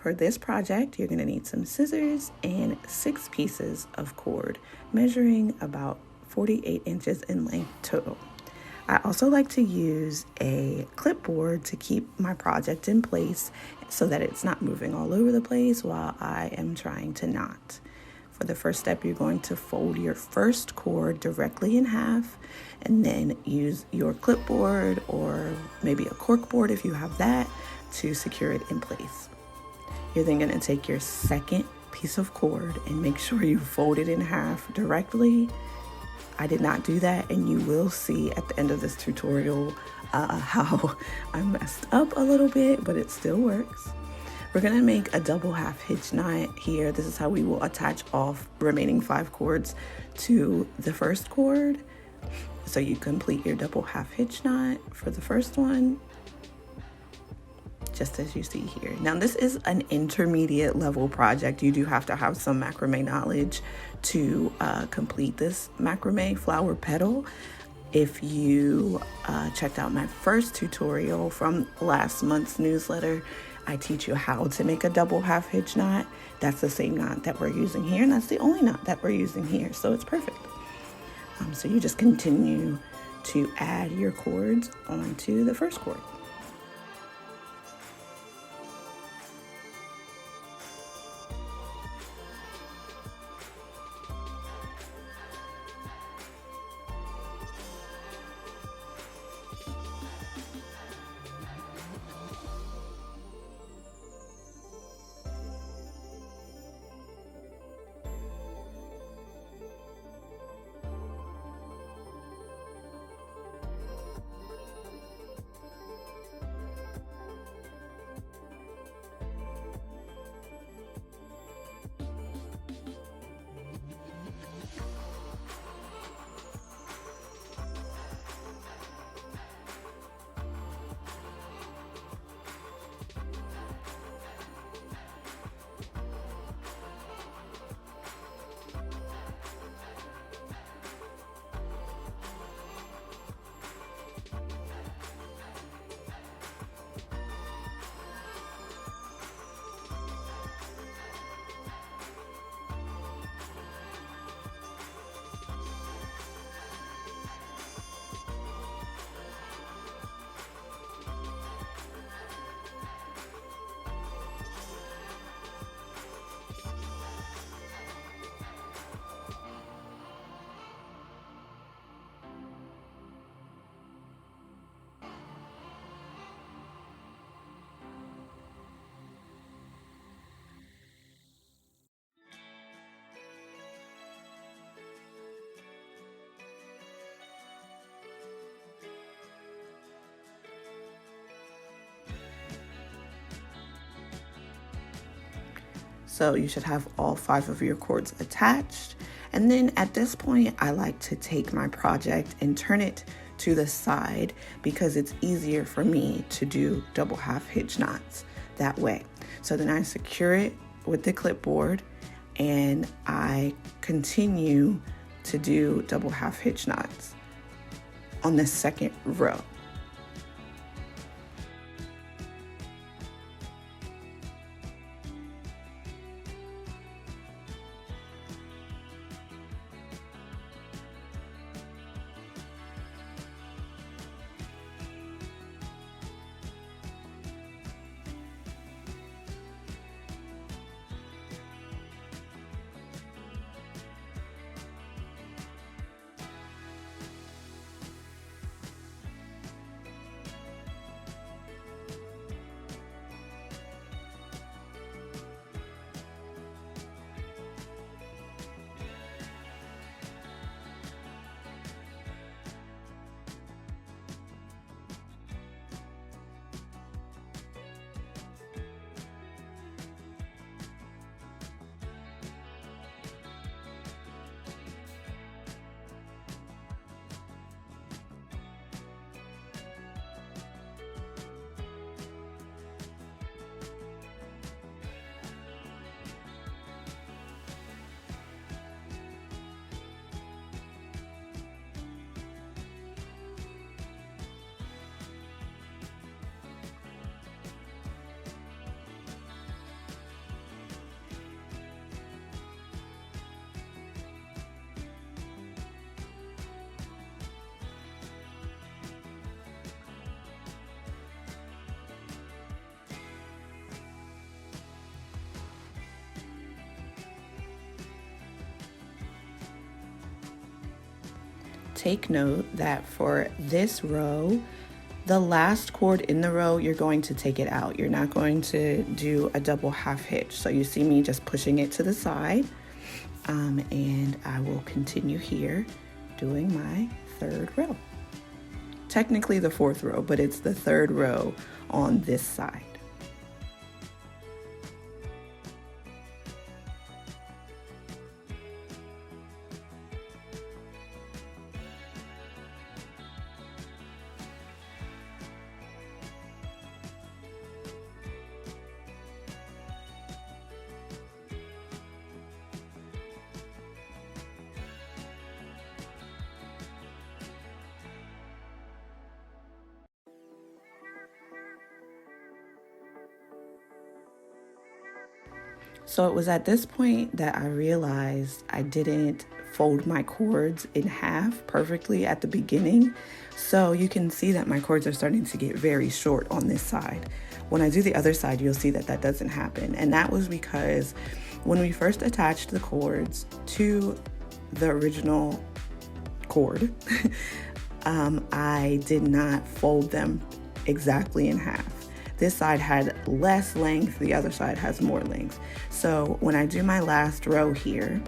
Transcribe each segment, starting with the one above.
For this project, you're going to need some scissors and 6 pieces of cord, measuring about 48 inches in length total. I also like to use a clipboard to keep my project in place so that it's not moving all over the place while I am trying to knot. For the first step, you're going to fold your first cord directly in half and then use your clipboard or maybe a cork board if you have that to secure it in place. You're then going to take your second piece of cord and make sure you fold it in half directly. I did not do that, and you will see at the end of this tutorial how I messed up a little bit, but it still works. We're going to make a double half hitch knot here. This is how we will attach all remaining 5 cords to the first cord. So you complete your double half hitch knot for the first one, just as you see here. Now, this is an intermediate level project. You do have to have some macrame knowledge to complete this macrame flower petal. If you checked out my first tutorial from last month's newsletter, I teach you how to make a double half hitch knot. That's the same knot that we're using here, and that's the only knot that we're using here, so it's perfect. So you just continue to add your cords onto the first cord. So you should have all 5 of your cords attached. And then at this point, I like to take my project and turn it to the side because it's easier for me to do double half hitch knots that way. So then I secure it with the clipboard and I continue to do double half hitch knots on the second row. take note that for this row, the last cord in the row, you're going to take it out. You're not going to do a double half hitch. So you see me just pushing it to the side, and I will continue here doing my third row. Technically the fourth row, but it's the third row on this side. So it was at this point that I realized I didn't fold my cords in half perfectly at the beginning. So you can see that my cords are starting to get very short on this side. When I do the other side, you'll see that that doesn't happen. And that was because when we first attached the cords to the original cord, I did not fold them exactly in half. This side had less length, the other side has more length. So when I do my last row here,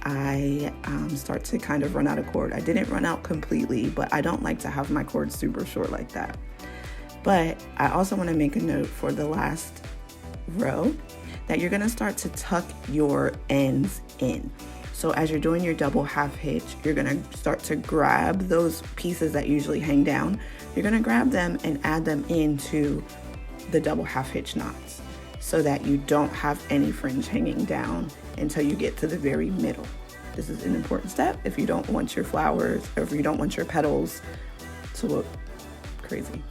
I start to kind of run out of cord. I didn't run out completely, but I don't like to have my cord super short like that. But I also want to make a note for the last row that you're going to start to tuck your ends in. So as you're doing your double half hitch, you're going to start to grab those pieces that usually hang down. You're going to grab them and add them into the double half hitch knots so that you don't have any fringe hanging down until you get to the very middle. This is an important step if you don't want your flowers or if you don't want your petals to look crazy.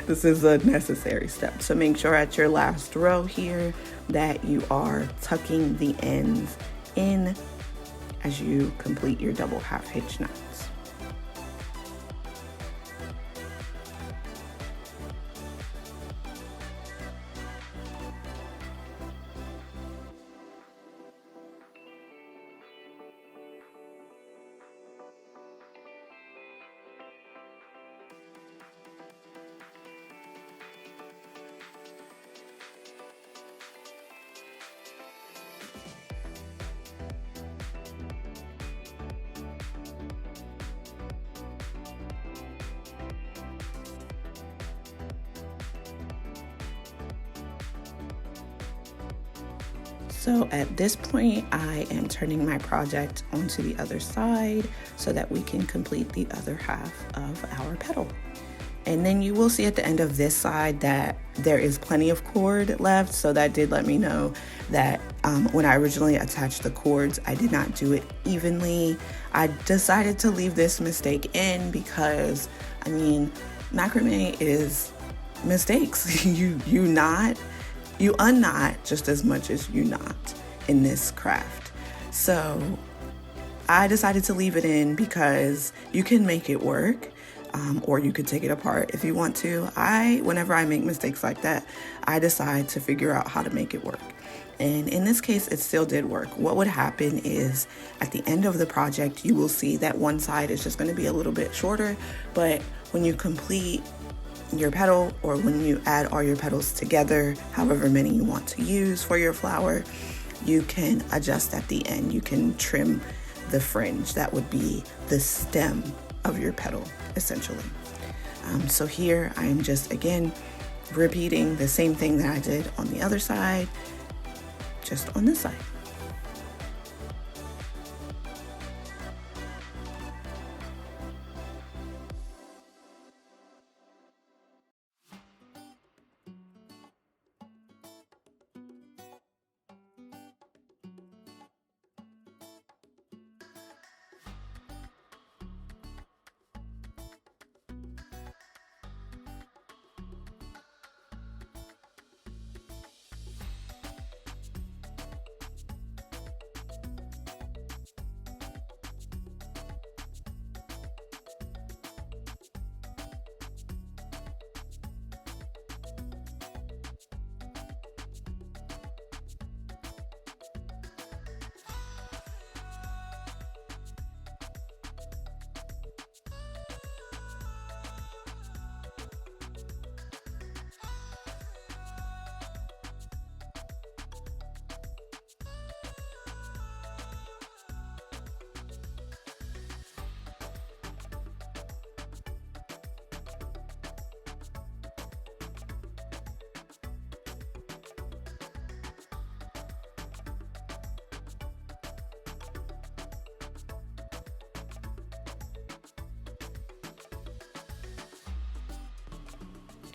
This is a necessary step. So make sure at your last row here that you are tucking the ends in as you complete your double half hitch knots. So at this point, I am turning my project onto the other side so that we can complete the other half of our petal. And then you will see at the end of this side that there is plenty of cord left. So that did let me know that when I originally attached the cords, I did not do it evenly. I decided to leave this mistake in because, I mean, macrame is mistakes. You unknot just as much as you knot in this craft. So I decided to leave it in because you can make it work, or you could take it apart if you want to. Whenever I make mistakes like that, I decide to figure out how to make it work. And in this case, it still did work. What would happen is at the end of the project, you will see that one side is just going to be a little bit shorter, but when you complete your petal, or when you add all your petals together, however many you want to use for your flower, you can adjust at the end. You can trim the fringe. That would be the stem of your petal, essentially. So here I am just, again, repeating the same thing that I did on the other side, just on this side.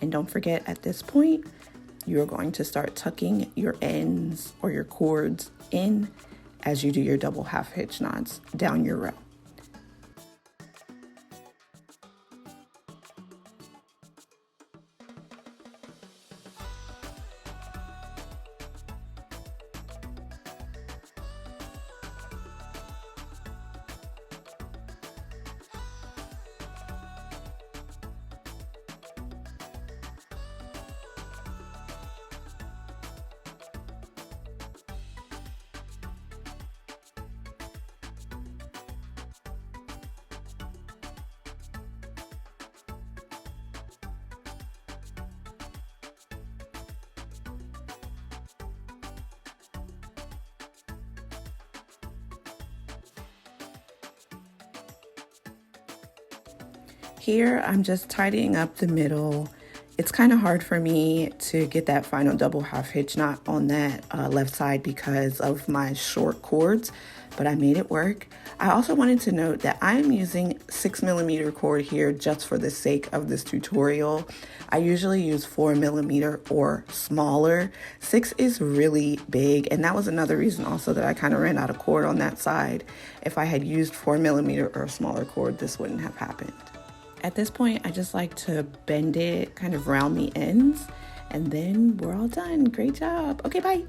And don't forget, at this point, you're going to start tucking your ends or your cords in as you do your double half hitch knots down your row. Here, I'm just tidying up the middle. It's kind of hard for me to get that final double half hitch knot on that left side because of my short cords, but I made it work. I also wanted to note that I'm using 6mm cord here just for the sake of this tutorial. I usually use 4mm or smaller. 6 is really big, and that was another reason also that I kind of ran out of cord on that side. If I had used 4mm or smaller cord, this wouldn't have happened. At this point, I just like to bend it kind of round the ends, and then we're all done. Great job. Okay, bye.